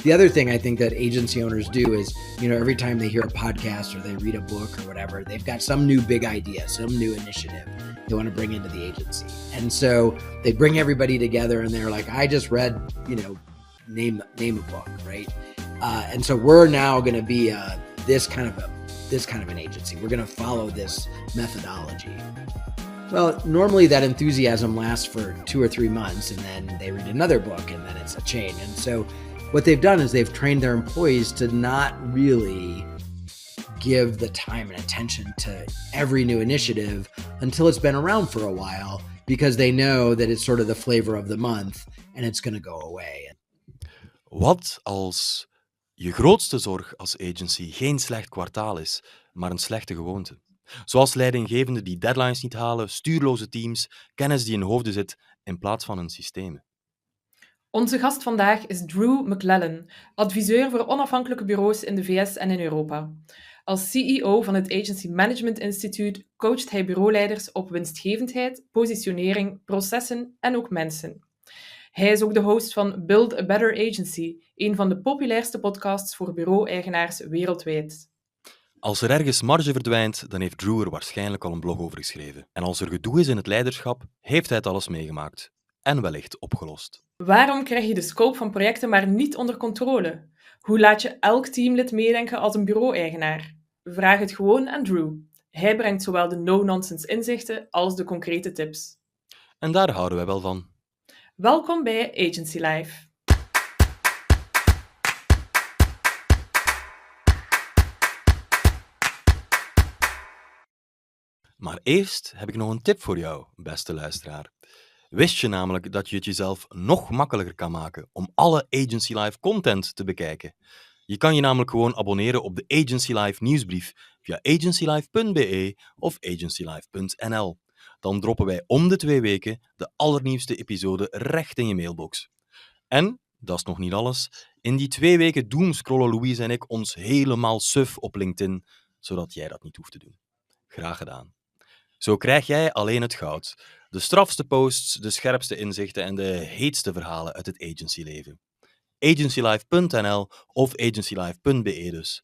The other thing I think that agency owners do is, every time they hear a podcast or they read a book or whatever, they've got some new big idea, some new initiative they want to bring into the agency. And so they bring everybody together and they're like, I just read, name a book, right? And so we're now going to be this kind of an agency. We're going to follow this methodology. Well, normally that enthusiasm lasts for 2 or 3 months, and then they read another book, and then it's a chain. And so what they've done is they've trained their employees to not really give the time and attention to every new initiative until it's been around for a while, because they know that it's sort of the flavor of the month and it's going to go away. Wat als je grootste zorg als agency geen slecht kwartaal is, maar een slechte gewoonte? Zoals leidinggevenden die deadlines niet halen, stuurloze teams, kennis die in hoofden zit in plaats van in systemen. Onze gast vandaag is Drew McLellan, adviseur voor onafhankelijke bureaus in de VS en in Europa. Als CEO van het Agency Management Institute coacht hij bureauleiders op winstgevendheid, positionering, processen en ook mensen. Hij is ook de host van Build a Better Agency, een van de populairste podcasts voor bureau-eigenaars wereldwijd. Als er ergens marge verdwijnt, dan heeft Drew er waarschijnlijk al een blog over geschreven. En als er gedoe is in het leiderschap, heeft hij het alles meegemaakt. En wellicht opgelost. Waarom krijg je de scope van projecten maar niet onder controle? Hoe laat je elk teamlid meedenken als een bureau-eigenaar? Vraag het gewoon aan Drew. Hij brengt zowel de no-nonsense inzichten als de concrete tips. En daar houden wij wel van. Welkom bij Agency Life. Maar eerst heb ik nog een tip voor jou, beste luisteraar. Wist je namelijk dat je het jezelf nog makkelijker kan maken om alle Agency Life content te bekijken? Je kan je namelijk gewoon abonneren op de Agency Life nieuwsbrief via agencylife.be of agencylife.nl. Dan droppen wij om de 2 weken de allernieuwste episode recht in je mailbox. En, dat is nog niet alles, in die 2 weken doomscrollen Louise en ik ons helemaal suf op LinkedIn, zodat jij dat niet hoeft te doen. Graag gedaan. Zo krijg jij alleen het goud. De strafste posts, de scherpste inzichten en de heetste verhalen uit het agencyleven. agencylife.nl of agencylife.be dus.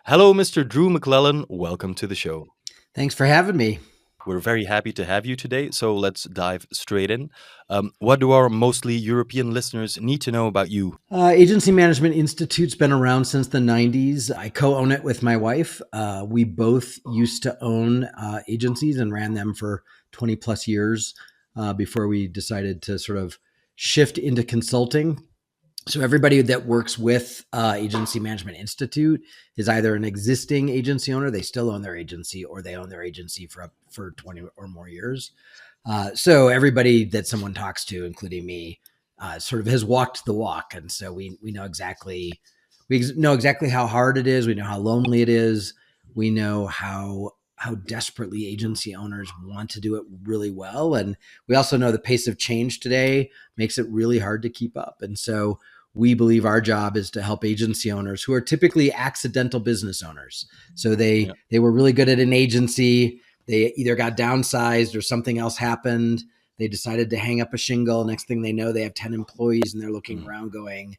Hello, Mr. Drew McLellan. Welcome to the show. Thanks for having me. We're very happy to have you today, so let's dive straight in. What do our mostly European listeners need to know about you? Agency Management Institute's been around since the 90s. I co-own it with my wife. We both used to own agencies and ran them for 20 plus years before we decided to sort of shift into consulting. So everybody that works with Agency Management Institute is either an existing agency owner, they still own their agency, or they own their agency for 20 or more years. So everybody that someone talks to, including me, sort of has walked the walk. And so we know exactly how hard it is. We know how lonely it is. We know how desperately agency owners want to do it really well. And we also know the pace of change today makes it really hard to keep up. And so we believe our job is to help agency owners who are typically accidental business owners. So they were really good at an agency. They either got downsized or something else happened. They decided to hang up a shingle. Next thing they know, they have 10 employees and they're looking around going,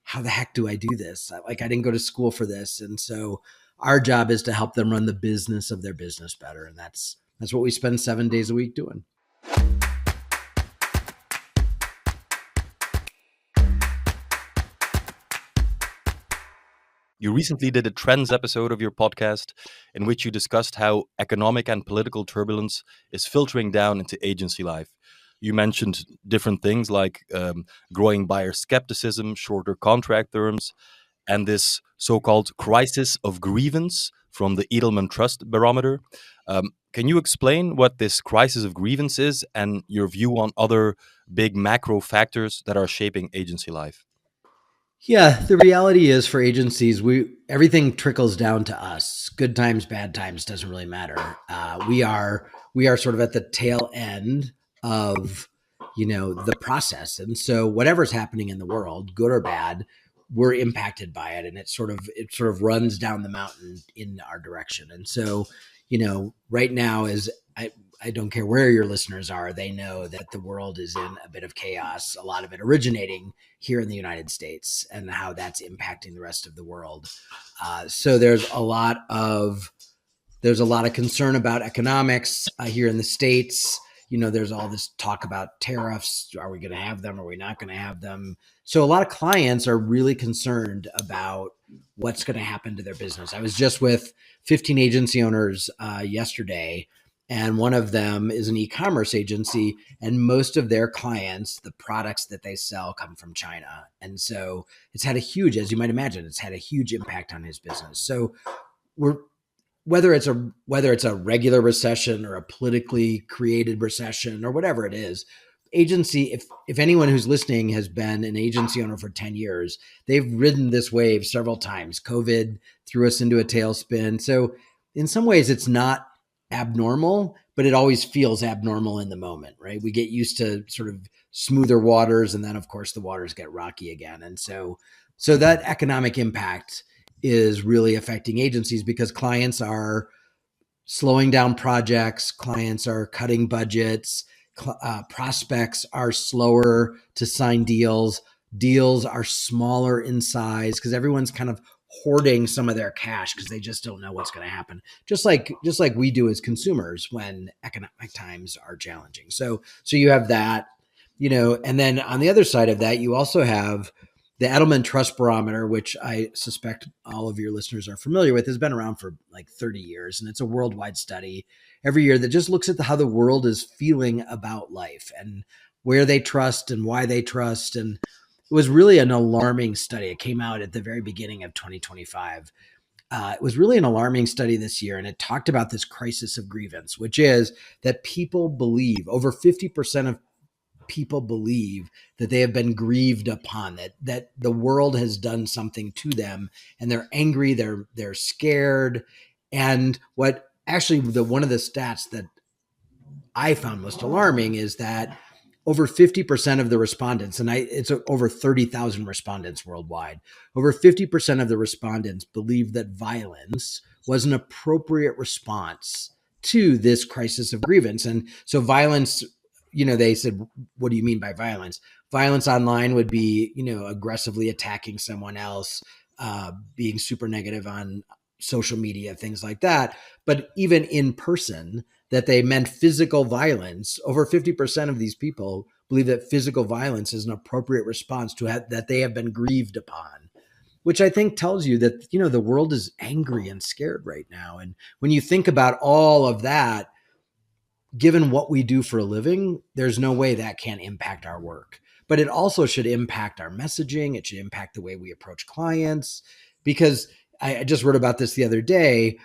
how the heck do I do this? I didn't go to school for this. And so our job is to help them run the business of their business better. And that's what we spend 7 days a week doing. You recently did a trends episode of your podcast in which you discussed how economic and political turbulence is filtering down into agency life. You mentioned different things like growing buyer skepticism, shorter contract terms, and this so-called crisis of grievance from the Edelman Trust Barometer. Can you explain what this crisis of grievance is and your view on other big macro factors that are shaping agency life? Yeah, the reality is for agencies, everything trickles down to us. Good times, bad times, doesn't really matter. We are sort of at the tail end of, the process. And so whatever's happening in the world, good or bad, we're impacted by it. And it sort of runs down the mountain in our direction. And so, right now I don't care where your listeners are, they know that the world is in a bit of chaos, a lot of it originating here in the United States and how that's impacting the rest of the world. So there's a lot of concern about economics here in the States. There's all this talk about tariffs. Are we going to have them? Are we not going to have them? So a lot of clients are really concerned about what's going to happen to their business. I was just with 15 agency owners yesterday, and one of them is an e-commerce agency, and most of their clients, the products that they sell, come from China. And so it's had a huge, as you might imagine, it's had a huge impact on his business. So whether it's a regular recession or a politically created recession or whatever it is, agency, if anyone who's listening has been an agency owner for 10 years, they've ridden this wave several times. COVID threw us into a tailspin. So in some ways it's not abnormal, but it always feels abnormal in the moment, right? We get used to sort of smoother waters, and then of course the waters get rocky again. And so that economic impact is really affecting agencies because clients are slowing down projects, clients are cutting budgets, prospects are slower to sign deals are smaller in size because everyone's kind of hoarding some of their cash because they just don't know what's going to happen. Just like we do as consumers when economic times are challenging. So you have that, and then on the other side of that, you also have the Edelman Trust Barometer, which I suspect all of your listeners are familiar with, has been around for like 30 years. And it's a worldwide study every year that just looks at how the world is feeling about life and where they trust and why they trust. And it was really an alarming study. It came out at the very beginning of 2025. It was really an alarming study this year. And it talked about this crisis of grievance, which is that people believe, over 50% of people believe that they have been grieved upon, that the world has done something to them, and they're angry, they're scared. And what actually one of the stats that I found most alarming is that over 50% of the respondents, and it's over 30,000 respondents worldwide, over 50% of the respondents believe that violence was an appropriate response to this crisis of grievance. And so violence, they said, what do you mean by violence? Violence online would be, aggressively attacking someone else, being super negative on social media, things like that. But even in person, that they meant physical violence. Over 50% of these people believe that physical violence is an appropriate response to that they have been grieved upon, which I think tells you that, the world is angry and scared right now. And when you think about all of that, given what we do for a living, there's no way that can't impact our work. But it also should impact our messaging. It should impact the way we approach clients, because I just wrote about this the other day.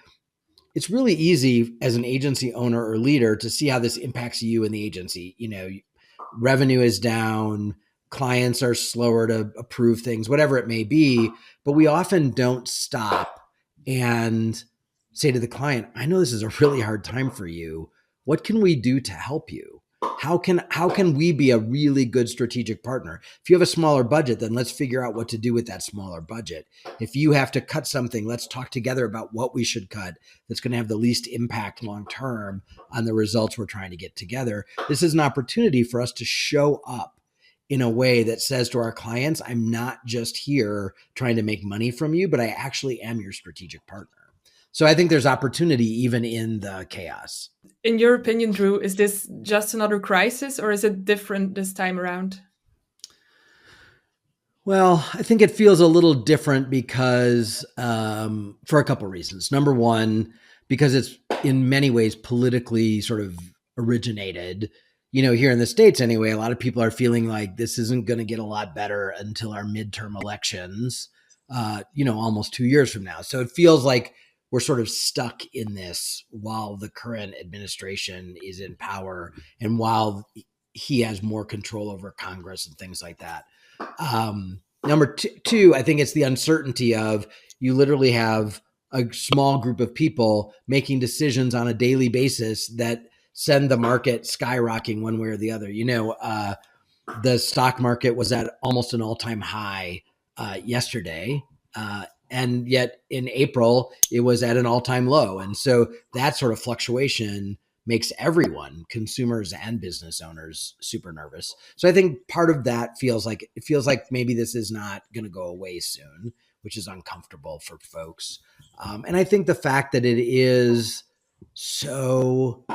It's really easy as an agency owner or leader to see how this impacts you and the agency. Revenue is down, clients are slower to approve things, whatever it may be. But we often don't stop and say to the client, I know this is a really hard time for you. What can we do to help you? How can we be a really good strategic partner? If you have a smaller budget, then let's figure out what to do with that smaller budget. If you have to cut something, let's talk together about what we should cut that's going to have the least impact long term on the results we're trying to get together. This is an opportunity for us to show up in a way that says to our clients, I'm not just here trying to make money from you, but I actually am your strategic partner. So I think there's opportunity even in the chaos. In your opinion, Drew, is this just another crisis, or is it different this time around? Well, I think it feels a little different because for a couple of reasons. Number one, because it's in many ways politically sort of originated. Here in the States anyway, a lot of people are feeling like this isn't going to get a lot better until our midterm elections, almost 2 years from now. So it feels like we're sort of stuck in this while the current administration is in power and while he has more control over Congress and things like that. Number two, I think it's the uncertainty of you literally have a small group of people making decisions on a daily basis that send the market skyrocketing one way or the other. The stock market was at almost an all-time high yesterday. And yet in April, it was at an all-time low. And so that sort of fluctuation makes everyone, consumers and business owners, super nervous. So I think part of that feels like maybe this is not going to go away soon, which is uncomfortable for folks. And I think the fact that it is so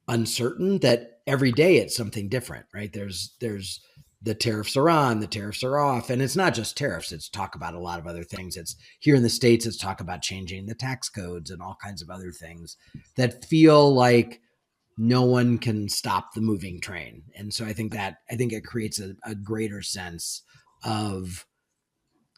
uncertain that every day it's something different, right? There's the tariffs are on, the tariffs are off. And it's not just tariffs. It's talk about a lot of other things. It's here in the States, it's talk about changing the tax codes and all kinds of other things that feel like no one can stop the moving train. And so I think it creates a greater sense of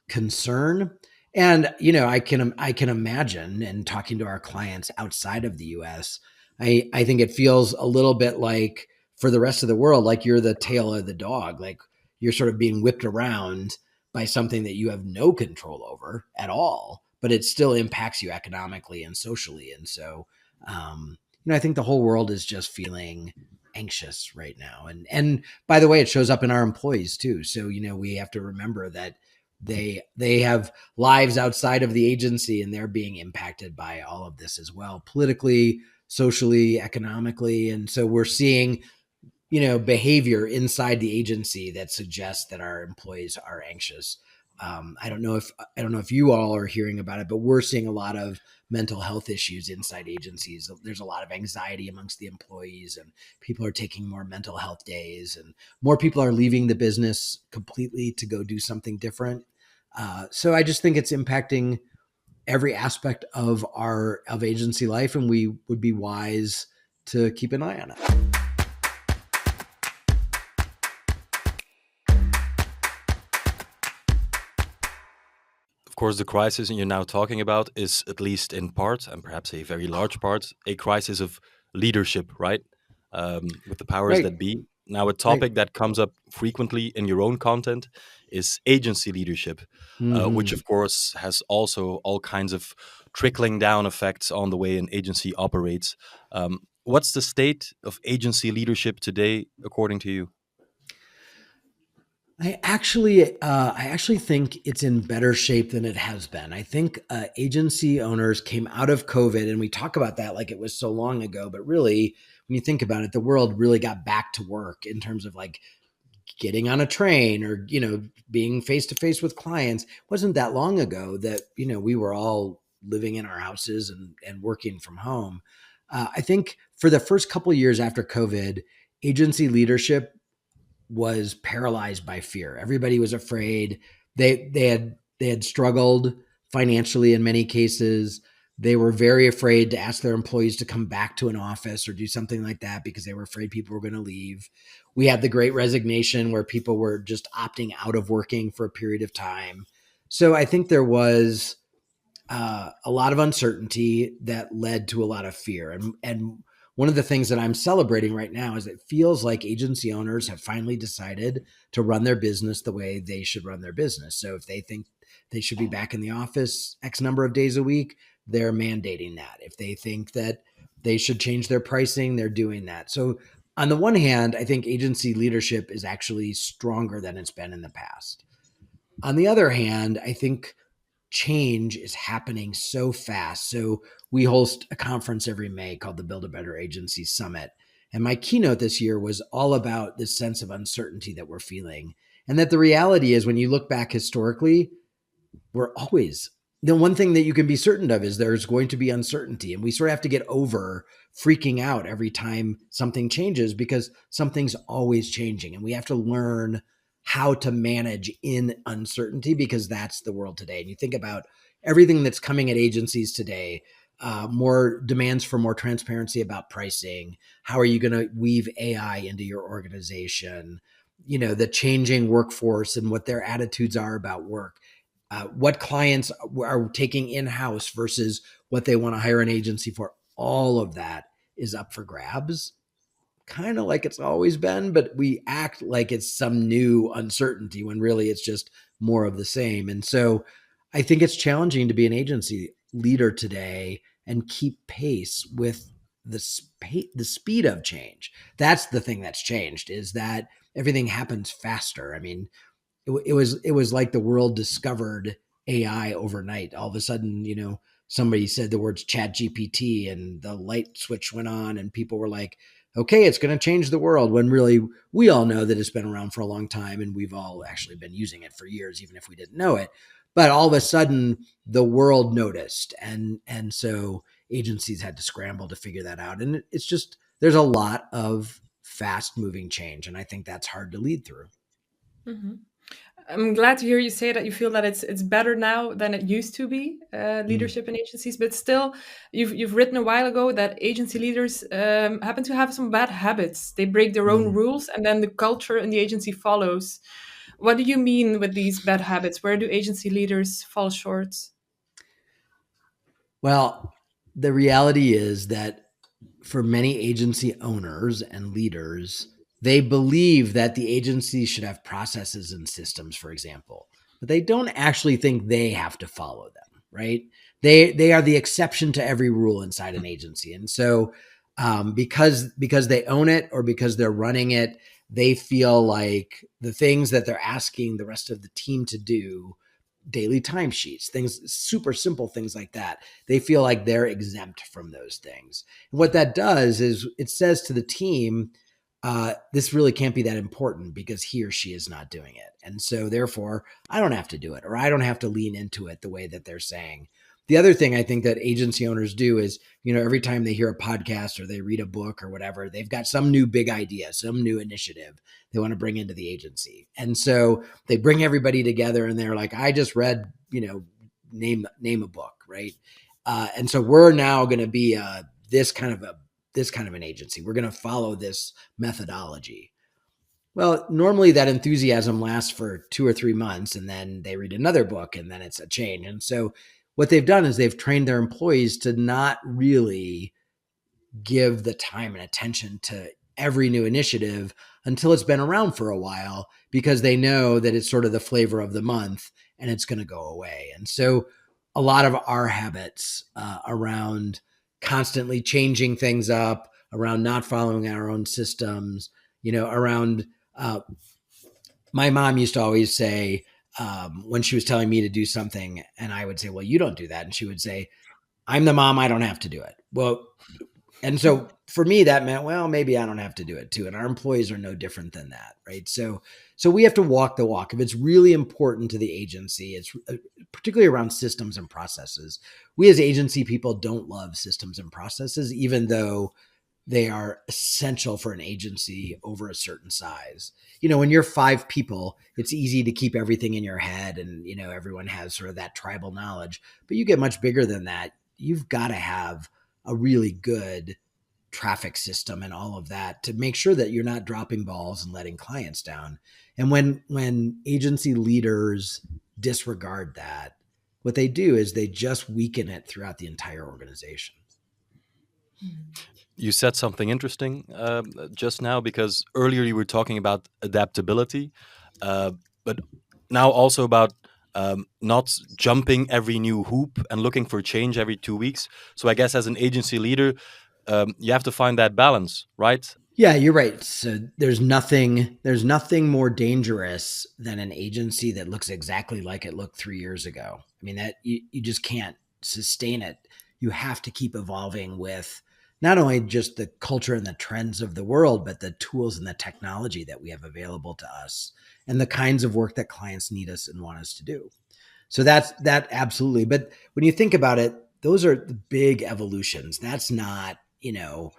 concern. And, I can imagine, and talking to our clients outside of the US, I think it feels a little bit like for the rest of the world, like you're the tail of the dog, like you're sort of being whipped around by something that you have no control over at all, but it still impacts you economically and socially. And so, I think the whole world is just feeling anxious right now. And by the way, it shows up in our employees too. So, we have to remember that they have lives outside of the agency, and they're being impacted by all of this as well, politically, socially, economically. And so we're seeing, behavior inside the agency that suggests that our employees are anxious. I don't know if you all are hearing about it, but we're seeing a lot of mental health issues inside agencies. There's a lot of anxiety amongst the employees, and people are taking more mental health days, and more people are leaving the business completely to go do something different. So I just think it's impacting every aspect of agency life, and we would be wise to keep an eye on it. Of course, the crisis you're now talking about is, at least in part, and perhaps a very large part, a crisis of leadership, right? With the powers Right. that be. Now, a topic that comes up frequently in your own content is agency leadership, which, of course, has also all kinds of trickling down effects on the way an agency operates. What's the state of agency leadership today, according to you? I actually think it's in better shape than it has been. I think agency owners came out of COVID, and we talk about that like it was so long ago, but really, when you think about it, the world really got back to work in terms of like getting on a train or, being face to face with clients. It wasn't that long ago that, we were all living in our houses and working from home. I think for the first couple of years after COVID, agency leadership was paralyzed by fear. Everybody was afraid. They had struggled financially in many cases. They were very afraid to ask their employees to come back to an office or do something like that because they were afraid people were going to leave. We had the Great Resignation where people were just opting out of working for a period of time. So I think there was a lot of uncertainty that led to a lot of fear. And one of the things that I'm celebrating right now is it feels like agency owners have finally decided to run their business the way they should run their business. So if they think they should be back in the office X number of days a week, they're mandating that. If they think that they should change their pricing, they're doing that. So on the one hand, I think agency leadership is actually stronger than it's been in the past. On the other hand, I think change is happening so fast. So we host a conference every May called the Build a Better Agency Summit. And my keynote this year was all about this sense of uncertainty that we're feeling. And that the reality is, when you look back historically, we're always, the one thing that you can be certain of is there's going to be uncertainty. And we sort of have to get over freaking out every time something changes, because something's always changing. And we have to learn how to manage in uncertainty, because that's the world today. And you think about everything that's coming at agencies today, more demands for more transparency about pricing. How are you going to weave AI into your organization? The changing workforce and what their attitudes are about work. What clients are taking in-house versus what they want to hire an agency for. All of that is up for grabs, kind of like it's always been, but we act like it's some new uncertainty when really it's just more of the same. And so I think it's challenging to be an agency leader today and keep pace with the speed of change. That's the thing that's changed, is that everything happens faster. I mean, it was like the world discovered AI overnight. All of a sudden, somebody said the words chat GPT and the light switch went on and people were like, okay, it's going to change the world, when really we all know that it's been around for a long time and we've all actually been using it for years, even if we didn't know it. But all of a sudden the world noticed. And so agencies had to scramble to figure that out. And it's just, there's a lot of fast moving change. And I think that's hard to lead through. Mm-hmm. I'm glad to hear you say that you feel that it's better now than it used to be, leadership in agencies. But still, you've written a while ago that agency leaders happen to have some bad habits. They break their own rules, and then the culture in the agency follows. What do you mean with these bad habits? Where do agency leaders fall short? Well, the reality is that for many agency owners and leaders, they believe that the agency should have processes and systems, for example, but they don't actually think they have to follow them, right? They are the exception to every rule inside an agency. And so because they own it or because they're running it, they feel like the things that they're asking the rest of the team to do, daily timesheets, things, super simple things like that, they feel like they're exempt from those things. And what that does is it says to the team, this really can't be that important because he or she is not doing it. And so therefore, I don't have to do it, or I don't have to lean into it the way that they're saying. The other thing I think that agency owners do is, every time they hear a podcast or they read a book or whatever, they've got some new big idea, some new initiative they want to bring into the agency. And so they bring everybody together and they're like, I just read, name a book, right? And so we're now going to be this kind of an agency. We're going to follow this methodology. Well, normally that enthusiasm lasts for 2 or 3 months, and then they read another book, and then it's a change. And so what they've done is they've trained their employees to not really give the time and attention to every new initiative until it's been around for a while, because they know that it's sort of the flavor of the month and it's going to go away. And so a lot of our habits around constantly changing things up, around not following our own systems, around my mom used to always say, when she was telling me to do something and I would say, well, you don't do that. And she would say, I'm the mom, I don't have to do it. Well, and so for me, that meant, well, maybe I don't have to do it too. And our employees are no different than that, right? So we have to walk the walk. If it's really important to the agency, it's particularly around systems and processes. We as agency people don't love systems and processes, even though they are essential for an agency over a certain size. When you're 5 people, it's easy to keep everything in your head and, everyone has sort of that tribal knowledge, but you get much bigger than that. You've got to have a really good traffic system and all of that to make sure that you're not dropping balls and letting clients down. And when agency leaders disregard that, what they do is they just weaken it throughout the entire organization. You said something interesting just now, because earlier you were talking about adaptability, but now also about not jumping every new hoop and looking for change every 2 weeks. So I guess as an agency leader, you have to find that balance, right? Yeah, you're right. So there's nothing more dangerous than an agency that looks exactly like it looked 3 years ago. I mean, that you just can't sustain it. You have to keep evolving with not only just the culture and the trends of the world, but the tools and the technology that we have available to us and the kinds of work that clients need us and want us to do. So that absolutely. But when you think about it, those are the big evolutions. That's not, I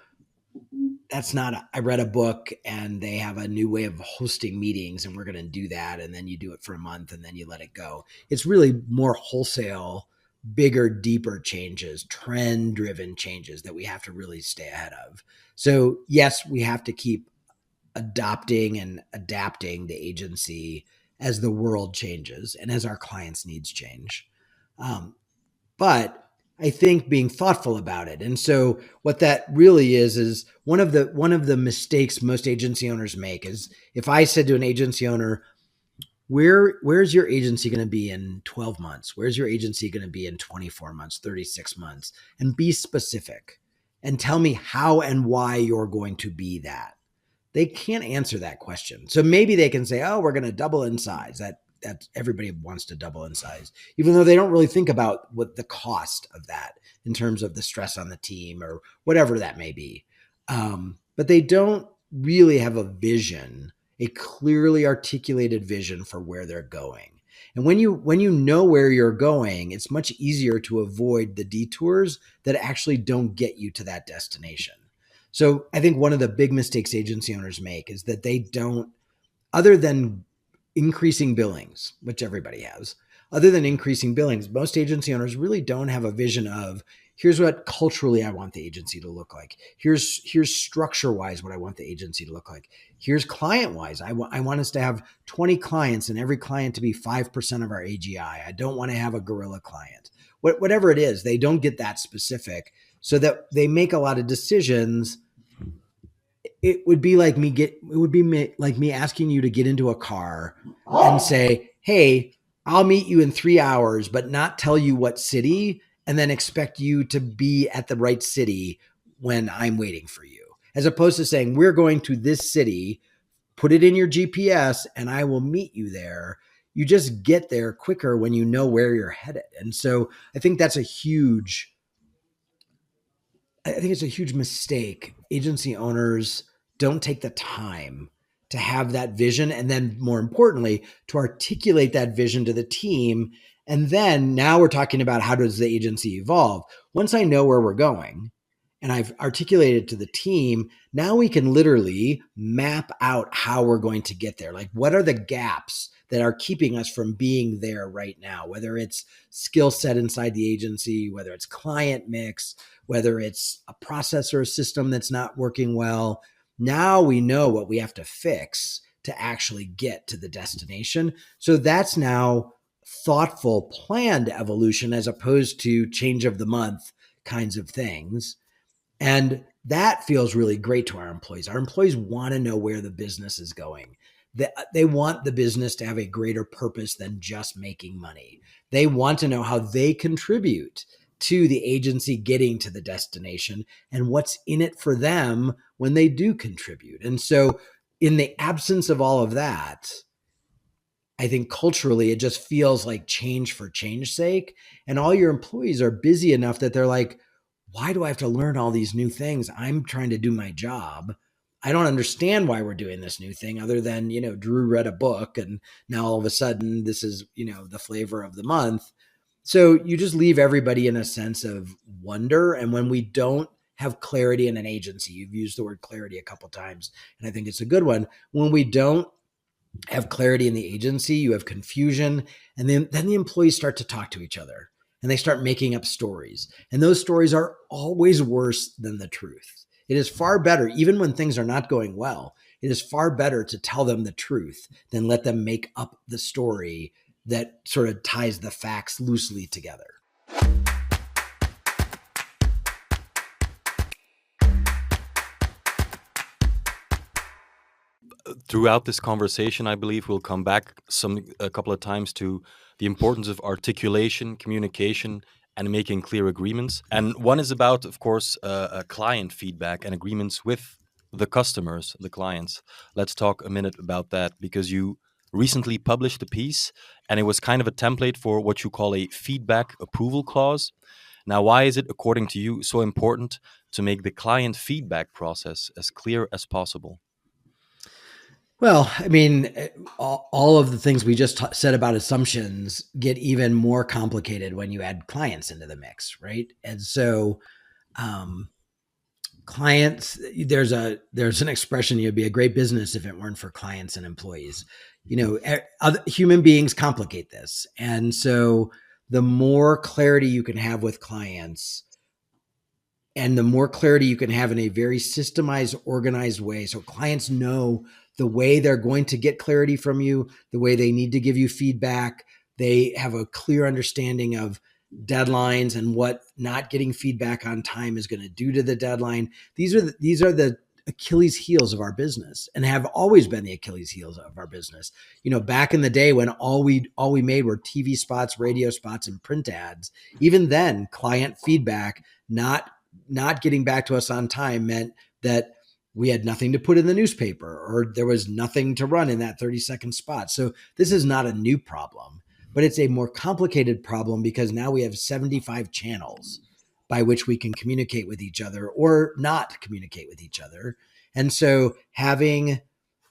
read a book and they have a new way of hosting meetings and we're going to do that. And then you do it for a month and then you let it go. It's really more wholesale, bigger, deeper changes, trend-driven changes that we have to really stay ahead of. So yes, we have to keep adopting and adapting the agency as the world changes and as our clients' needs change. But I think being thoughtful about it. And so what that really is one of the mistakes most agency owners make is if I said to an agency owner, where's your agency going to be in 12 months? Where's your agency going to be in 24 months, 36 months? And be specific and tell me how and why you're going to be that. They can't answer that question. So maybe they can say, oh, we're going to double in size. that everybody wants to double in size, even though they don't really think about what the cost of that in terms of the stress on the team or whatever that may be. But they don't really have a vision, a clearly articulated vision for where they're going. And when you know where you're going, it's much easier to avoid the detours that actually don't get you to that destination. So I think one of the big mistakes agency owners make is that they don't, other than increasing billings, which everybody has, other than increasing billings, most agency owners really don't have a vision of, here's what culturally I want the agency to look like. Here's structure-wise what I want the agency to look like. Here's client-wise. I want us to have 20 clients and every client to be 5% of our AGI. I don't want to have a gorilla client. Whatever it is, they don't get that specific so that they make a lot of decisions. It would be like me asking you to get into a car and say, hey, I'll meet you in 3 hours, but not tell you what city, and then expect you to be at the right city when I'm waiting for you. As opposed to saying, we're going to this city, put it in your GPS, and I will meet you there. You just get there quicker when you know where you're headed. And so I think that's a huge mistake. Agency owners don't take the time to have that vision, and then more importantly, to articulate that vision to the team. And then now we're talking about, how does the agency evolve? Once I know where we're going and I've articulated to the team, now we can literally map out how we're going to get there. Like, what are the gaps that are keeping us from being there right now? Whether it's skill set inside the agency, whether it's client mix, whether it's a process or a system that's not working well. Now we know what we have to fix to actually get to the destination. So that's now thoughtful, planned evolution as opposed to change of the month kinds of things. And that feels really great to our employees. Our employees want to know where the business is going. They want the business to have a greater purpose than just making money. They want to know how they contribute to the agency getting to the destination and what's in it for them when they do contribute. And so in the absence of all of that, I think culturally, it just feels like change for change's sake. And all your employees are busy enough that they're like, why do I have to learn all these new things? I'm trying to do my job. I don't understand why we're doing this new thing other than, Drew read a book and now all of a sudden this is, the flavor of the month. So you just leave everybody in a sense of wonder. And when we don't have clarity in an agency, you've used the word clarity a couple of times, and I think it's a good one. When we don't have clarity in the agency, you have confusion, and then the employees start to talk to each other and they start making up stories. And those stories are always worse than the truth. It is far better, even when things are not going well, it is far better to tell them the truth than let them make up the story that sort of ties the facts loosely together. Throughout this conversation, I believe we'll come back a couple of times to the importance of articulation, communication, and making clear agreements. And one is about, of course, client feedback and agreements with the customers, the clients. Let's talk a minute about that, because you recently published a piece and it was kind of a template for what you call a feedback approval clause. Now, why is it, according to you, so important to make the client feedback process as clear as possible? Well, I mean, all of the things we just said about assumptions get even more complicated when you add clients into the mix, right? And so clients, there's an expression, you'd be a great business if it weren't for clients and employees. Other human beings complicate this. And so the more clarity you can have with clients, and the more clarity you can have in a very systemized, organized way, so clients know the way they're going to get clarity from you, the way they need to give you feedback. They have a clear understanding of deadlines and what not getting feedback on time is going to do to the deadline. These are the Achilles heels of our business, and have always been the Achilles heels of our business. Back in the day when all we made were TV spots, radio spots, and print ads, even then, client feedback not getting back to us on time meant that we had nothing to put in the newspaper, or there was nothing to run in that 30-second spot. So this is not a new problem, but it's a more complicated problem because now we have 75 channels by which we can communicate with each other or not communicate with each other. And so having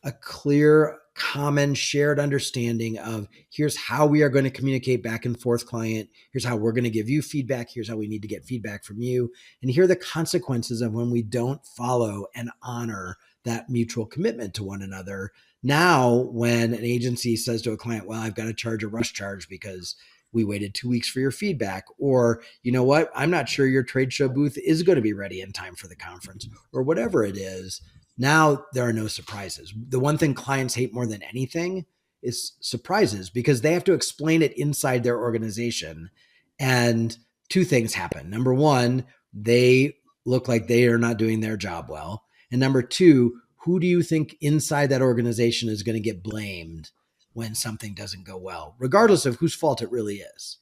a clear, common, shared understanding of here's how we are going to communicate back and forth, client. Here's how we're going to give you feedback. Here's how we need to get feedback from you. And here are the consequences of when we don't follow and honor that mutual commitment to one another. Now, when an agency says to a client, well, I've got to charge a rush charge because we waited 2 weeks for your feedback, or, you know what, I'm not sure your trade show booth is going to be ready in time for the conference, or whatever it is. Now there are no surprises. The one thing clients hate more than anything is surprises because they have to explain it inside their organization. And two things happen. Number one, they look like they are not doing their job well. And number two, who do you think inside that organization is going to get blamed when something doesn't go well, regardless of whose fault it really is?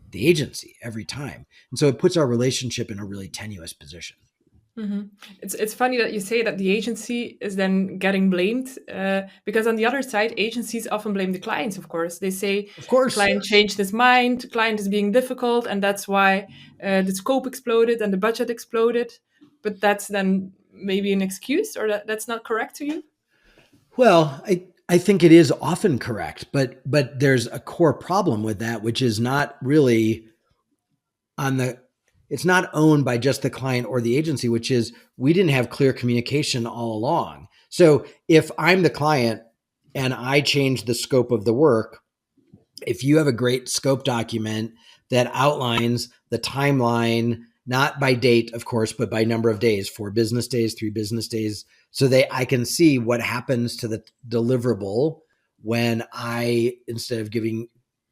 The agency every time. And so it puts our relationship in a really tenuous position. Mm-hmm. It's funny that you say that the agency is then getting blamed because on the other side, agencies often blame the clients, of course. They say, of course, the client changed his mind, the client is being difficult, and that's why the scope exploded and the budget exploded. But that's then maybe an excuse, or that's not correct to you? Well, I think it is often correct, but there's a core problem with that, which is not really it's not owned by just the client or the agency, which is we didn't have clear communication all along. So if I'm the client and I change the scope of the work, if you have a great scope document that outlines the timeline, not by date, of course, but by number of days, 4 business days, 3 business days, so I can see what happens to the deliverable when I, instead of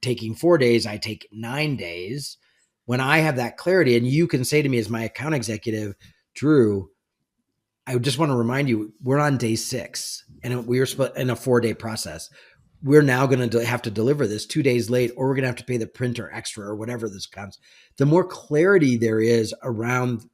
taking 4 days, I take 9 days. When I have that clarity, and you can say to me as my account executive, Drew, I just want to remind you, we're on day 6 and we were split in a 4-day process. We're now going to have to deliver this 2 days late, or we're going to have to pay the printer extra or whatever this comes. The more clarity there is around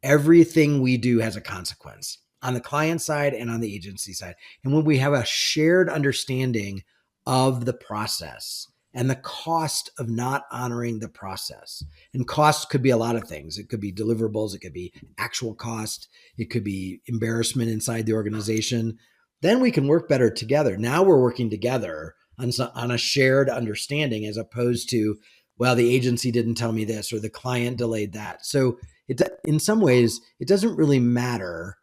everything we do has a consequence on the client side and on the agency side. And when we have a shared understanding of the process and the cost of not honoring the process, and cost could be a lot of things. It could be deliverables. It could be actual cost. It could be embarrassment inside the organization. Then we can work better together. Now we're working together on a shared understanding, as opposed to, well, the agency didn't tell me this or the client delayed that. So in some ways, it doesn't really matter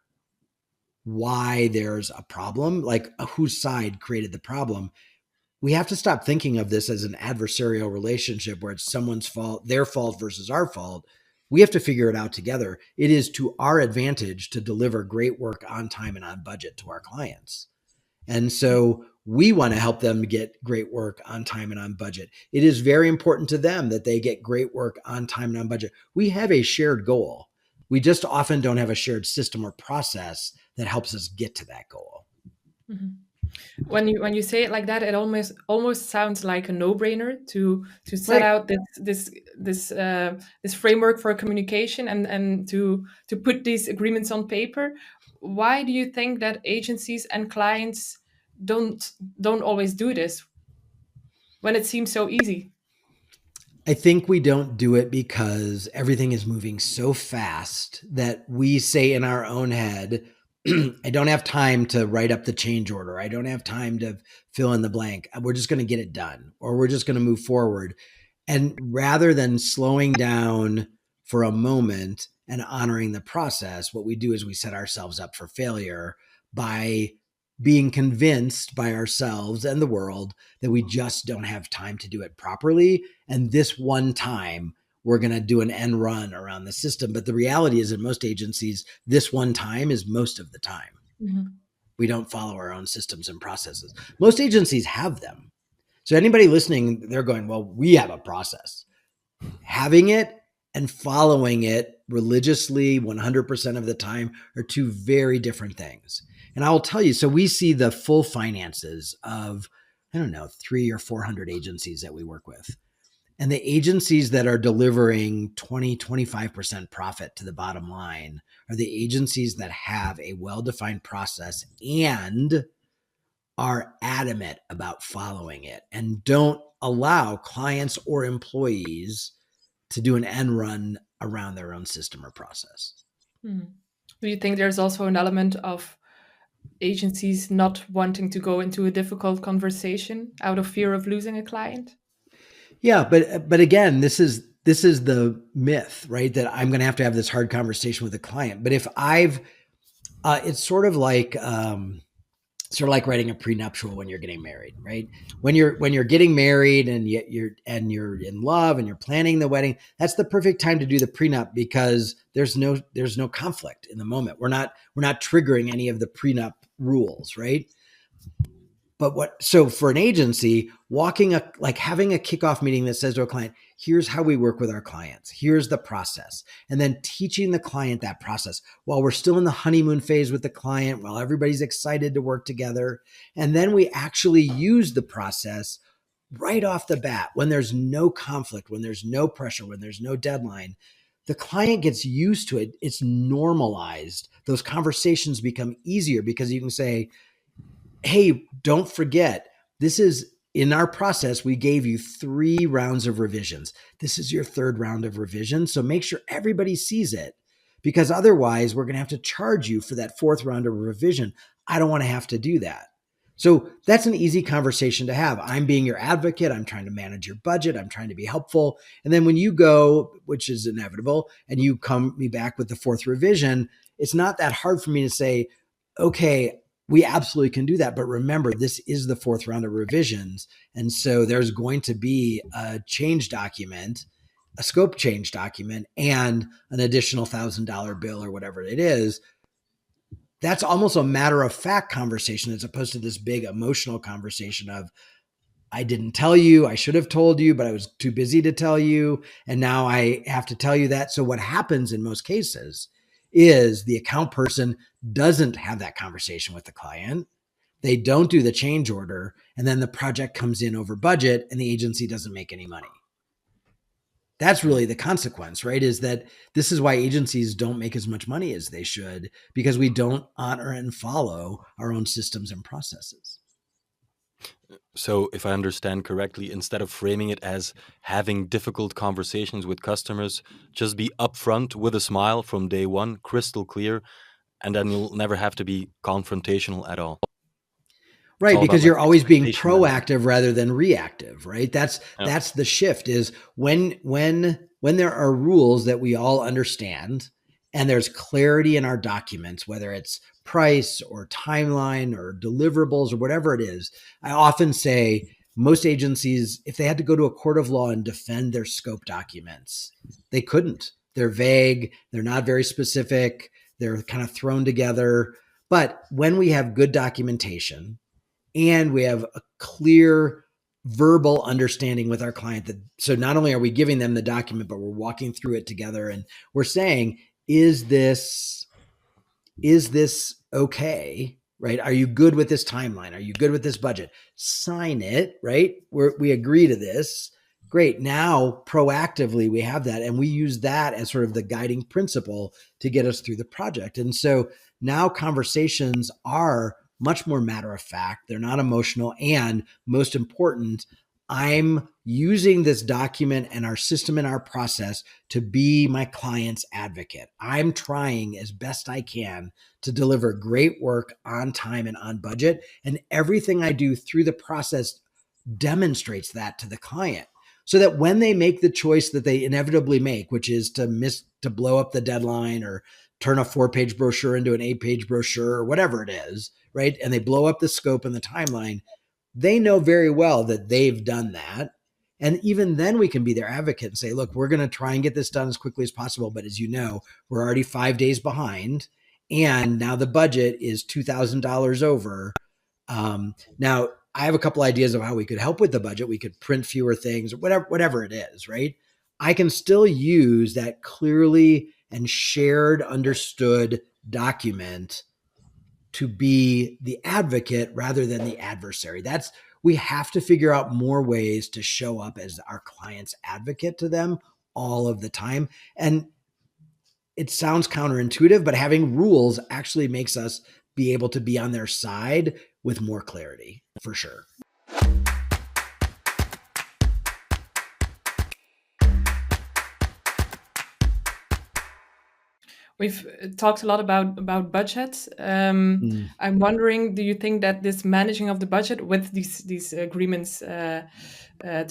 why there's a problem, like whose side created the problem. We have to stop thinking of this as an adversarial relationship where it's someone's fault, their fault versus our fault. We have to figure it out together. It is to our advantage to deliver great work on time and on budget to our clients. And so we want to help them get great work on time and on budget. It is very important to them that they get great work on time and on budget. We have a shared goal. We just often don't have a shared system or process that helps us get to that goal. Mm-hmm. When you say it like that, it almost sounds like a no-brainer to set out this framework for communication and to put these agreements on paper. Why do you think that agencies and clients don't always do this when it seems so easy? I think we don't do it because everything is moving so fast that we say in our own head, I don't have time to write up the change order. I don't have time to fill in the blank. We're just going to get it done, or we're just going to move forward. And rather than slowing down for a moment and honoring the process, what we do is we set ourselves up for failure by being convinced by ourselves and the world that we just don't have time to do it properly. And this one time, we're going to do an end run around the system. But the reality is, in most agencies, this one time is most of the time. Mm-hmm. We don't follow our own systems and processes. Most agencies have them. So anybody listening, they're going, well, we have a process. Having it and following it religiously 100% of the time are two very different things. And I will tell you, so we see the full finances of, 300 or 400 agencies that we work with. And the agencies that are delivering 20, 25% profit to the bottom line are the agencies that have a well-defined process and are adamant about following it and don't allow clients or employees to do an end run around their own system or process. Do you think there's also an element of agencies not wanting to go into a difficult conversation out of fear of losing a client? Yeah, but again, this is the myth, right? That I'm going to have this hard conversation with a client. But if it's sort of like writing a prenuptial when you're getting married, right? When you're getting married and you're in love and you're planning the wedding, that's the perfect time to do the prenup because there's no conflict in the moment. We're not triggering any of the prenup rules, right? But so for an agency, having a kickoff meeting that says to a client, here's how we work with our clients. Here's the process. And then teaching the client that process while we're still in the honeymoon phase with the client, while everybody's excited to work together. And then we actually use the process right off the bat when there's no conflict, when there's no pressure, when there's no deadline. The client gets used to it. It's normalized. Those conversations become easier because you can say, hey, don't forget, this is in our process. We gave you 3 rounds of revisions. This is your 3rd round of revision. So make sure everybody sees it because otherwise we're going to have to charge you for that 4th round of revision. I don't want to have to do that. So that's an easy conversation to have. I'm being your advocate. I'm trying to manage your budget. I'm trying to be helpful. And then when you go, which is inevitable, and you come me back with the 4th revision, it's not that hard for me to say, okay, we absolutely can do that. But remember, this is the 4th round of revisions. And so there's going to be a change document, a scope change document, and an additional $1,000 bill or whatever it is. That's almost a matter of fact conversation as opposed to this big emotional conversation of, I didn't tell you, I should have told you, but I was too busy to tell you. And now I have to tell you that. So what happens in most cases is the account person doesn't have that conversation with the client. They don't do the change order. And then the project comes in over budget and the agency doesn't make any money. That's really the consequence, right? Is that this is why agencies don't make as much money as they should because we don't honor and follow our own systems and processes. So if I understand correctly, instead of framing it as having difficult conversations with customers, just be upfront with a smile from day one, crystal clear, and then you'll never have to be confrontational at all. Right, because you're always being expectation proactive rather than reactive, right? That's the shift is when there are rules that we all understand and there's clarity in our documents, whether it's price or timeline or deliverables or whatever it is. I often say most agencies, if they had to go to a court of law and defend their scope documents, they couldn't. They're vague. They're not very specific. They're kind of thrown together. But when we have good documentation, and we have a clear verbal understanding with our client that, so not only are we giving them the document, but we're walking through it together and we're saying, is this okay? Right? Are you good with this timeline? Are you good with this budget? Sign it, right? We agree to this. Great. Now, proactively, we have that. And we use that as sort of the guiding principle to get us through the project. And so now conversations are much more matter of fact. They're not emotional. And most important, I'm using this document and our system and our process to be my client's advocate. I'm trying as best I can to deliver great work on time and on budget. And everything I do through the process demonstrates that to the client so that when they make the choice that they inevitably make, which is to blow up the deadline or turn a 4-page brochure into an 8-page brochure or whatever it is, right? And they blow up the scope and the timeline. They know very well that they've done that. And even then we can be their advocate and say, look, we're going to try and get this done as quickly as possible. But as you know, we're already 5 days behind. And now the budget is $2,000 over. Now I have a couple ideas of how we could help with the budget. We could print fewer things, whatever it is, right? I can still use that clearly and shared, understood document to be the advocate rather than the adversary. That's we have to figure out more ways to show up as our client's advocate to them all of the time. And it sounds counterintuitive, but having rules actually makes us be able to be on their side with more clarity, for sure. We've talked a lot about budget. I'm wondering, do you think that this managing of the budget with these agreements to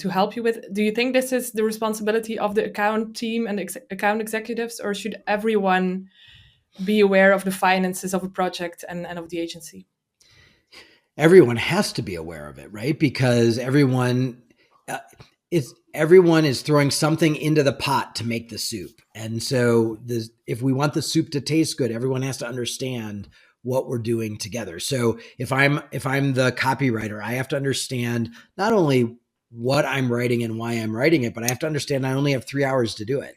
help you with, do you think this is the responsibility of the account team and account executives, or should everyone be aware of the finances of a project and of the agency? Everyone has to be aware of it, right? Because everyone is throwing something into the pot to make the soup. And so if we want the soup to taste good, everyone has to understand what we're doing together. So if I'm the copywriter, I have to understand not only what I'm writing and why I'm writing it, but I have to understand I only have 3 hours to do it.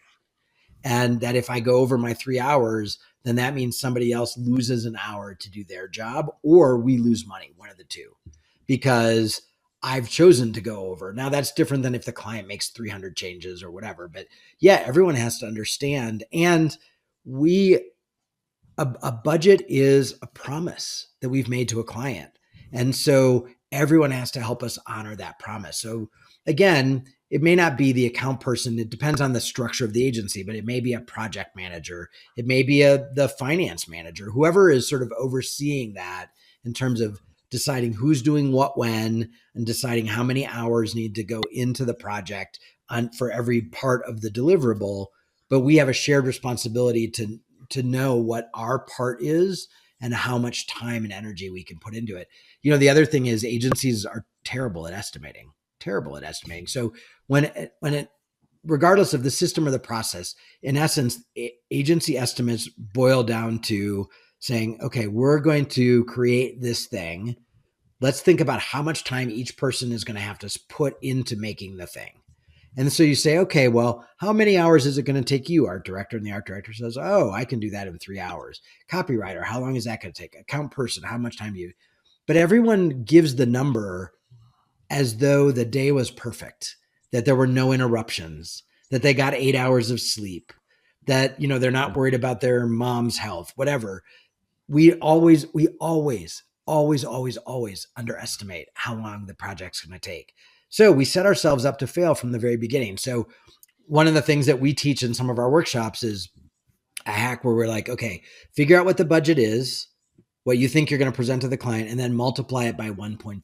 And that if I go over my 3 hours, then that means somebody else loses an hour to do their job, or we lose money, one of the two, because I've chosen to go over. Now that's different than if the client makes 300 changes or whatever. But yeah, everyone has to understand. And a budget is a promise that we've made to a client. And so everyone has to help us honor that promise. So again, it may not be the account person. It depends on the structure of the agency, but it may be a project manager. It may be the finance manager, whoever is sort of overseeing that in terms of deciding who's doing what when and deciding how many hours need to go into the project for every part of the deliverable. But we have a shared responsibility to know what our part is and how much time and energy we can put into it. The other thing is agencies are terrible at estimating. So regardless of the system or the process, in essence, agency estimates boil down to saying, okay, we're going to create this thing. Let's think about how much time each person is going to have to put into making the thing. And so you say, okay, well, how many hours is it going to take you, art director? And the art director says, oh, I can do that in 3 hours. Copywriter, how long is that going to take? Account person, how much time do you? But everyone gives the number as though the day was perfect, that there were no interruptions, that they got 8 hours of sleep, that, they're not worried about their mom's health, whatever. We always underestimate how long the project's going to take. So we set ourselves up to fail from the very beginning. So one of the things that we teach in some of our workshops is a hack where we're like, okay, figure out what the budget is, what you think you're going to present to the client, and then multiply it by 1.3.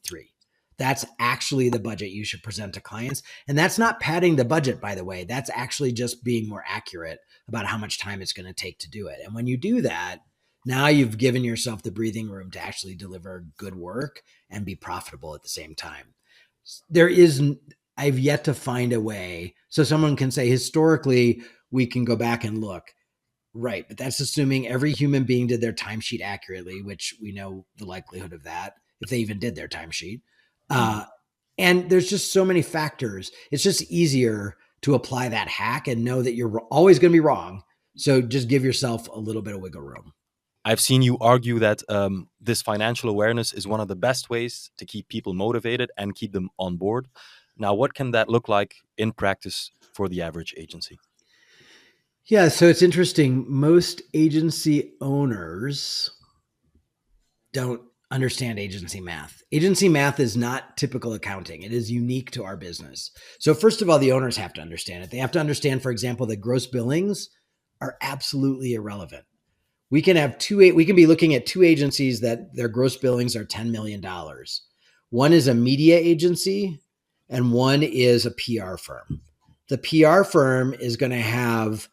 That's actually the budget you should present to clients. And that's not padding the budget, by the way. That's actually just being more accurate about how much time it's going to take to do it. And when you do that, now you've given yourself the breathing room to actually deliver good work and be profitable at the same time. I've yet to find a way. So someone can say, historically, we can go back and look. Right. But that's assuming every human being did their timesheet accurately, which we know the likelihood of that, if they even did their timesheet. And there's just so many factors. It's just easier to apply that hack and know that you're always going to be wrong. So just give yourself a little bit of wiggle room. I've seen you argue that this financial awareness is one of the best ways to keep people motivated and keep them on board. Now, what can that look like in practice for the average agency? Yeah, so it's interesting. Most agency owners don't understand agency math. Agency math is not typical accounting. It is unique to our business. So first of all, the owners have to understand it. They have to understand, for example, that gross billings are absolutely irrelevant. We can be looking at two agencies that their gross billings are $10 million. One is a media agency and one is a PR firm. The PR firm is going to have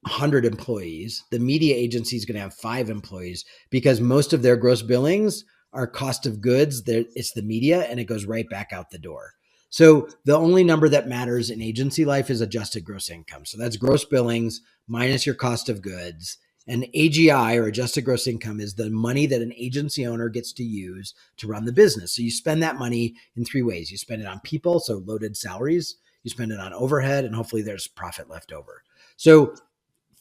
100 employees. The media agency is going to have 5 employees because most of their gross billings are cost of goods. It's the media and it goes right back out the door. So the only number that matters in agency life is adjusted gross income. So that's gross billings minus your cost of goods. And AGI, or adjusted gross income, is the money that an agency owner gets to use to run the business. So you spend that money in 3 ways. You spend it on people, so loaded salaries. You spend it on overhead, and hopefully there's profit left over. So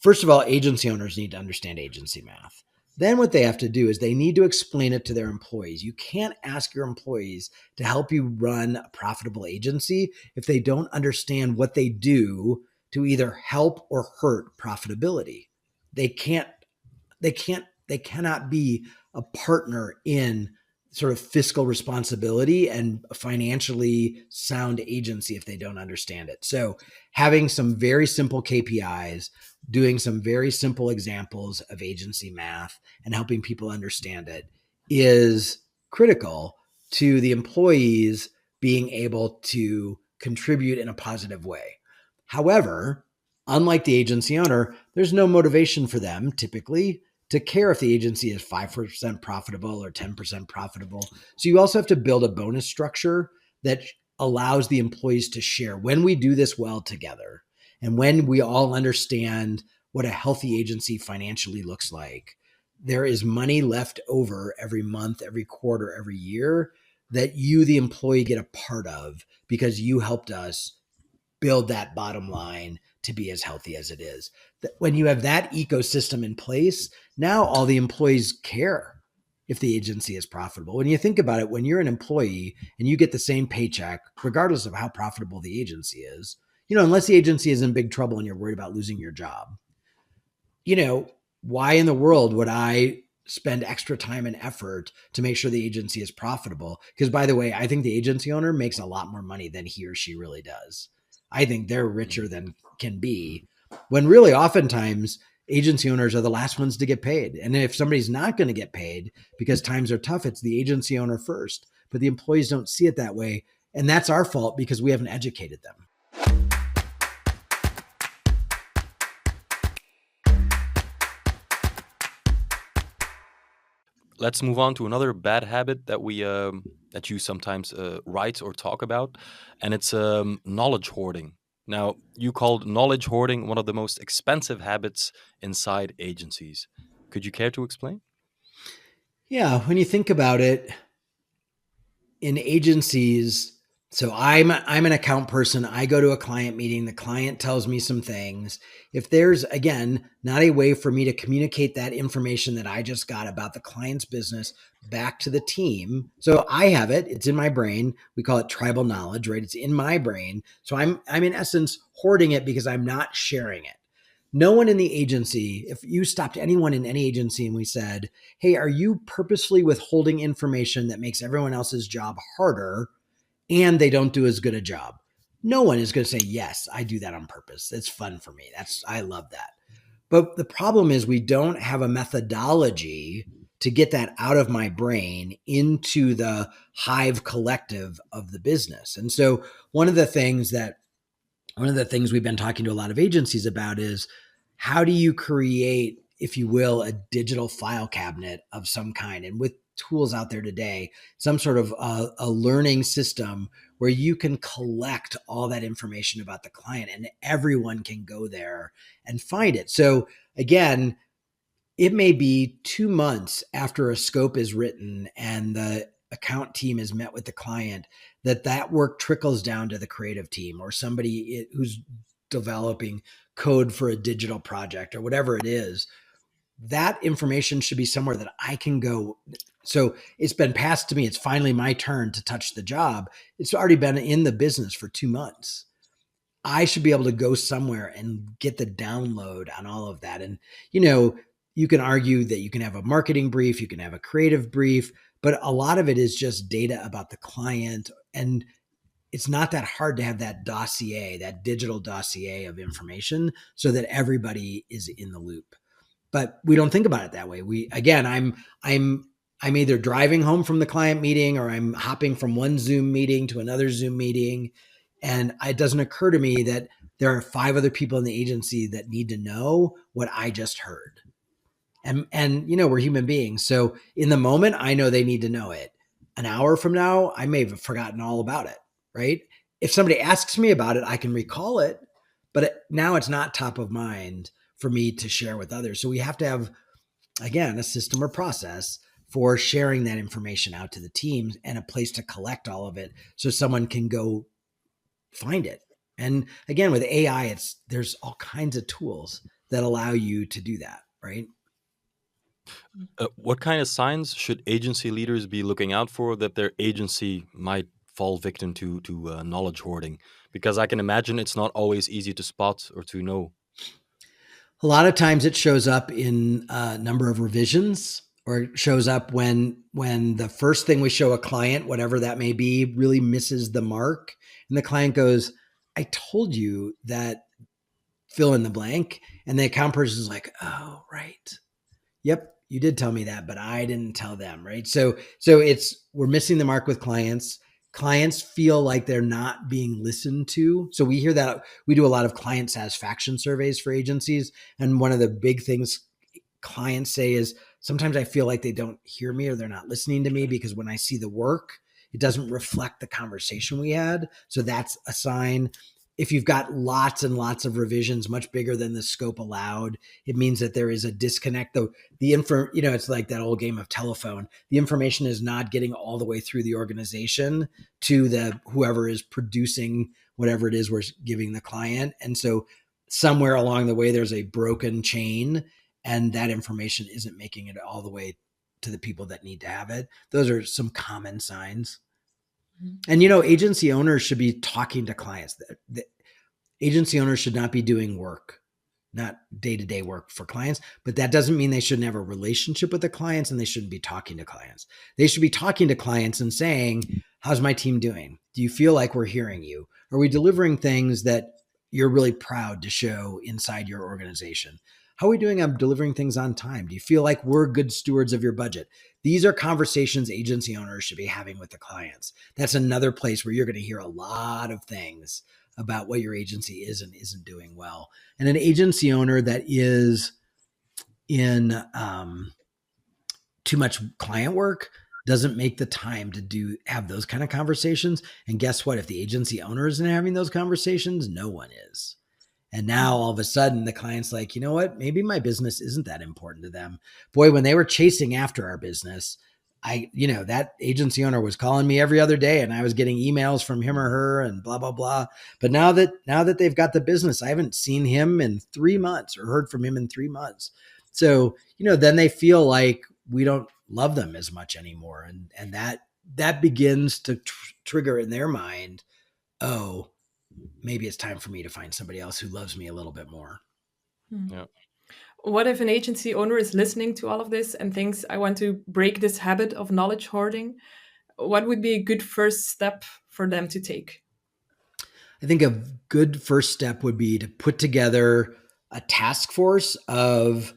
first of all, agency owners need to understand agency math. Then what they have to do is they need to explain it to their employees. You can't ask your employees to help you run a profitable agency if they don't understand what they do to either help or hurt profitability. They cannot be a partner in sort of fiscal responsibility and a financially sound agency if they don't understand it. So having some very simple KPIs, doing some very simple examples of agency math and helping people understand it is critical to the employees being able to contribute in a positive way. However, unlike the agency owner, there's no motivation for them typically to care if the agency is 5% profitable or 10% profitable. So you also have to build a bonus structure that allows the employees to share when we do this well together and when we all understand what a healthy agency financially looks like. There is money left over every month, every quarter, every year that you, the employee, get a part of because you helped us build that bottom line to be as healthy as it is. When you have that ecosystem in place, now all the employees care if the agency is profitable. When you think about it, when you're an employee and you get the same paycheck, regardless of how profitable the agency is, unless the agency is in big trouble and you're worried about losing your job, why in the world would I spend extra time and effort to make sure the agency is profitable? Because by the way, I think the agency owner makes a lot more money than he or she really does. I think they're richer than can be, when really oftentimes agency owners are the last ones to get paid. And if somebody's not going to get paid because times are tough, it's the agency owner first. But the employees don't see it that way. And that's our fault because we haven't educated them. Let's move on to another bad habit that we that you sometimes write or talk about, and it's knowledge hoarding. Now, you called knowledge hoarding one of the most expensive habits inside agencies. Could you care to explain? Yeah, when you think about it, in agencies, so I'm an account person. I go to a client meeting. The client tells me some things. If there's, again, not a way for me to communicate that information that I just got about the client's business back to the team. So I have it. It's in my brain. We call it tribal knowledge, right? It's in my brain. So I'm in essence hoarding it because I'm not sharing it. No one in the agency, if you stopped anyone in any agency and we said, hey, are you purposefully withholding information that makes everyone else's job harder and they don't do as good a job? No one is going to say, yes, I do that on purpose. It's fun for me. I love that. But the problem is we don't have a methodology to get that out of my brain into the hive collective of the business. And so one of the things we've been talking to a lot of agencies about is how do you create, if you will, a digital file cabinet of some kind? And with tools out there today, some sort of a learning system where you can collect all that information about the client and everyone can go there and find it. So again, it may be 2 months after a scope is written and the account team has met with the client that work trickles down to the creative team or somebody who's developing code for a digital project or whatever it is. That information should be somewhere that I can go. So it's been passed to me. It's finally my turn to touch the job. It's already been in the business for 2 months. I should be able to go somewhere and get the download on all of that. And, you can argue that you can have a marketing brief, you can have a creative brief, but a lot of it is just data about the client. And it's not that hard to have that dossier, that digital dossier of information so that everybody is in the loop. But we don't think about it that way. I'm either driving home from the client meeting or I'm hopping from one Zoom meeting to another Zoom meeting. And it doesn't occur to me that there are 5 other people in the agency that need to know what I just heard. And we're human beings. So in the moment, I know they need to know it. An hour from now, I may have forgotten all about it, right? If somebody asks me about it, I can recall it, but now it's not top of mind for me to share with others. So we have to have, again, a system or process for sharing that information out to the teams and a place to collect all of it so someone can go find it. And again, with AI, there's all kinds of tools that allow you to do that, right? What kind of signs should agency leaders be looking out for that their agency might fall victim to knowledge hoarding? Because I can imagine it's not always easy to spot or to know. A lot of times it shows up in a number of revisions, or it shows up when the first thing we show a client, whatever that may be, really misses the mark. And the client goes, I told you that fill in the blank. And the account person is like, oh, right. Yep, you did tell me that, but I didn't tell them, right? So we're missing the mark with clients. Clients feel like they're not being listened to. So we hear that. We do a lot of client satisfaction surveys for agencies. And one of the big things clients say is, sometimes I feel like they don't hear me or they're not listening to me, because when I see the work, it doesn't reflect the conversation we had. So that's a sign. If you've got lots and lots of revisions, much bigger than the scope allowed, it means that there is a disconnect. Though the it's like that old game of telephone. The information is not getting all the way through the organization to the whoever is producing whatever it is we're giving the client. And so somewhere along the way, there's a broken chain, and that information isn't making it all the way to the people that need to have it. Those are some common signs. And, agency owners should be talking to clients. The agency owners should not be doing work, not day-to-day work for clients, but that doesn't mean they shouldn't have a relationship with the clients, and they shouldn't be talking to clients. They should be talking to clients and saying, how's my team doing? Do you feel like we're hearing you? Are we delivering things that you're really proud to show inside your organization? How are we doing on delivering things on time? Do you feel like we're good stewards of your budget? These are conversations agency owners should be having with the clients. That's another place where you're going to hear a lot of things about what your agency is and isn't doing well. And an agency owner that is in too much client work doesn't make the time to have those kind of conversations. And guess what? If the agency owner isn't having those conversations, no one is. And now all of a sudden the client's like, you know what? Maybe my business isn't that important to them. Boy, when they were chasing after our business, that agency owner was calling me every other day, and I was getting emails from him or her and blah, blah, blah. But now that they've got the business, I haven't seen him in 3 months or heard from him in 3 months. So, then they feel like we don't love them as much anymore. And that begins to trigger in their mind, oh, maybe it's time for me to find somebody else who loves me a little bit more. Yeah. What if an agency owner is listening to all of this and thinks, I want to break this habit of knowledge hoarding? What would be a good first step for them to take? I think a good first step would be to put together a task force of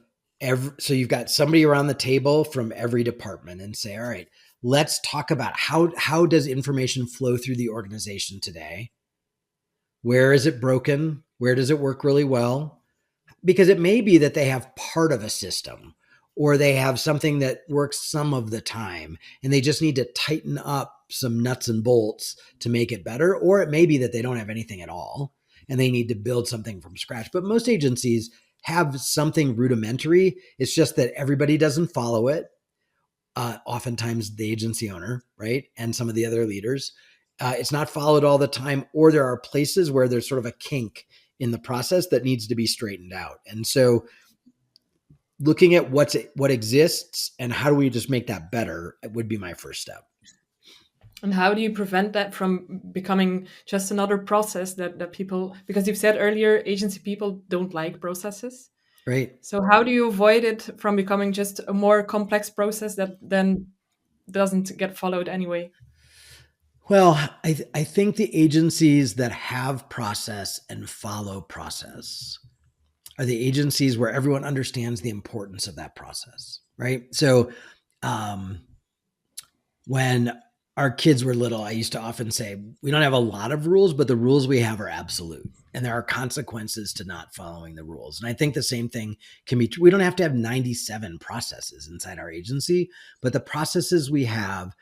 so you've got somebody around the table from every department, and say, all right, let's talk about how does information flow through the organization today? Where is it broken? Where does it work really well? Because it may be that they have part of a system, or they have something that works some of the time, and they just need to tighten up some nuts and bolts to make it better. Or it may be that they don't have anything at all and they need to build something from scratch. But most agencies have something rudimentary. It's just that everybody doesn't follow it. Oftentimes the agency owner, right? And some of the other leaders. It's not followed all the time, or there are places where there's sort of a kink in the process that needs to be straightened out. And so looking at what exists and how do we just make that better would be my first step. And how do you prevent that from becoming just another process that people, because you've said earlier, agency people don't like processes. Right. So how do you avoid it from becoming just a more complex process that then doesn't get followed anyway? Well, I think the agencies that have process and follow process are the agencies where everyone understands the importance of that process, right? So when our kids were little, I used to often say, we don't have a lot of rules, but the rules we have are absolute. And there are consequences to not following the rules. And I think the same thing can be true. We don't have to have 97 processes inside our agency, but the processes we have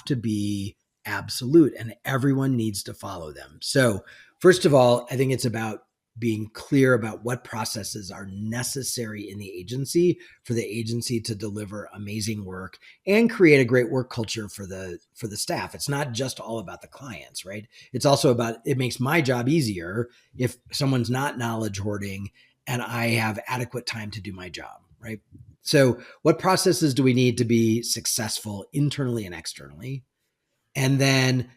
to be absolute, and everyone needs to follow them. So first of all, I think it's about being clear about what processes are necessary in the agency for the agency to deliver amazing work and create a great work culture for the staff. It's not just all about the clients, right? It's also about, it makes my job easier if someone's not knowledge hoarding and I have adequate time to do my job, right? So what processes do we need to be successful internally and externally? And then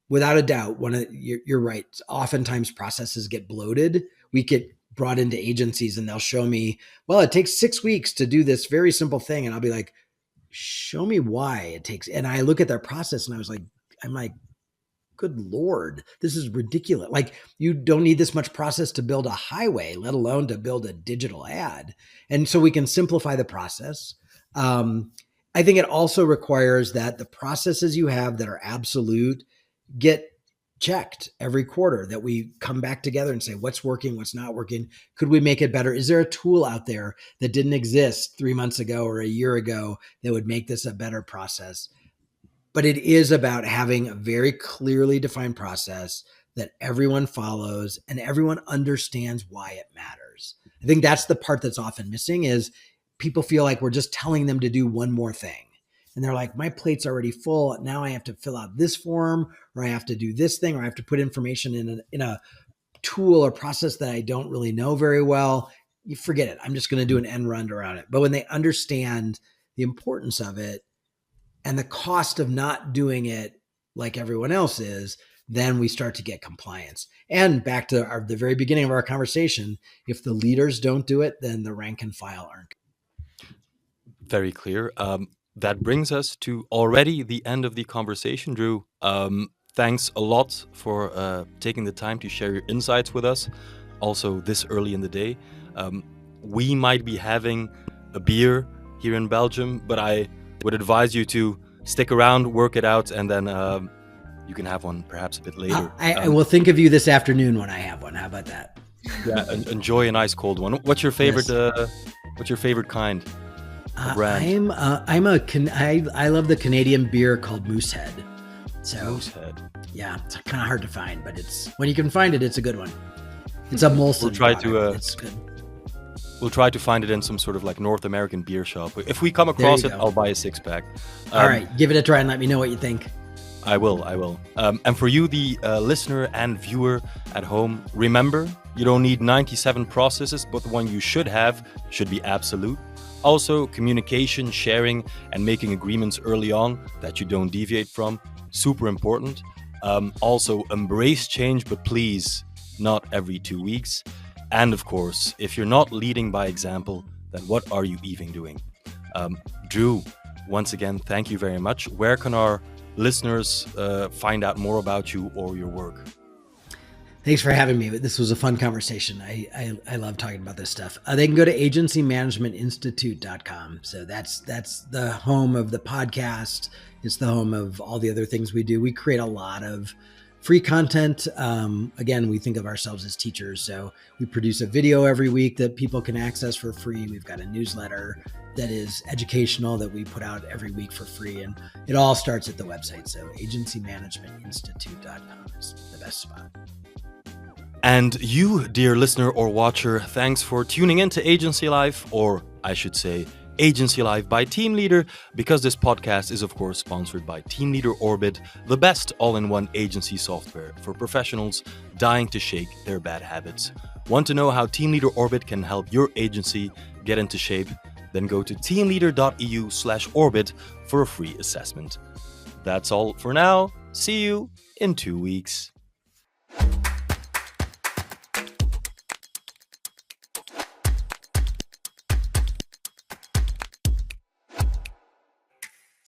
without a doubt, you're right. Oftentimes processes get bloated. We get brought into agencies and they'll show me, well, it takes 6 weeks to do this very simple thing. And I'll be like, show me why it takes. And I look at their process and I'm like, good Lord, this is ridiculous. Like, you don't need this much process to build a highway, let alone to build a digital ad. And so we can simplify the process. I think it also requires that the processes you have that are absolute get checked every quarter, that we come back together and say, what's working, what's not working? Could we make it better? Is there a tool out there that didn't exist 3 months ago or a year ago that would make this a better process? But it is about having a very clearly defined process that everyone follows and everyone understands why it matters. I think that's the part that's often missing, is people feel like we're just telling them to do one more thing. And they're like, my plate's already full. Now I have to fill out this form, or I have to do this thing, or I have to put information in a tool or process that I don't really know very well. You forget it. I'm just going to do an end run around it. But when they understand the importance of it and the cost of not doing it like everyone else is, then we start to get compliance. And back to the very beginning of our conversation, if the leaders don't do it, then the rank and file aren't. Very clear. That brings us to already the end of the conversation, Drew. Thanks a lot for taking the time to share your insights with us, also this early in the day. We might be having a beer here in Belgium, but I would advise you to stick around, work it out, and then you can have one perhaps a bit later. I will think of you this afternoon when I have one. How about that? Yeah, enjoy a nice cold one. What's your favorite? Yes. What's your favorite kind? I love the Canadian beer called Moosehead. So Moosehead. Yeah, it's kind of hard to find, but when you can find it, it's a good one. It's a Molson. It's good. We'll try to find it in some sort of like North American beer shop. If we come across it, I'll buy a 6-pack. All right, give it a try and let me know what you think. I will. And for you, the listener and viewer at home, remember, you don't need 97 processes, but the one you should have should be absolute. Also, communication, sharing, and making agreements early on that you don't deviate from, super important. Also, embrace change, but please, not every 2 weeks. And of course, if you're not leading by example, then what are you even doing? Drew, once again, thank you very much. Where can our listeners find out more about you or your work? Thanks for having me. This was a fun conversation. I love talking about this stuff. They can go to agency-managementinstitute.com. So that's the home of the podcast. It's the home of all the other things we do. We create a lot of free content. Again, we think of ourselves as teachers. So we produce a video every week that people can access for free. We've got a newsletter that is educational that we put out every week for free. And it all starts at the website. So agency-managementinstitute.com is the best spot. And you, dear listener or watcher, thanks for tuning in to Agency Life, or I should say Agency Life by Teamleader, because this podcast is of course sponsored by Teamleader Orbit, the best all-in-one agency software for professionals dying to shake their bad habits. Want to know how Teamleader Orbit can help your agency get into shape? Then go to teamleader.eu/orbit for a free assessment. That's all for now. See you in 2 weeks.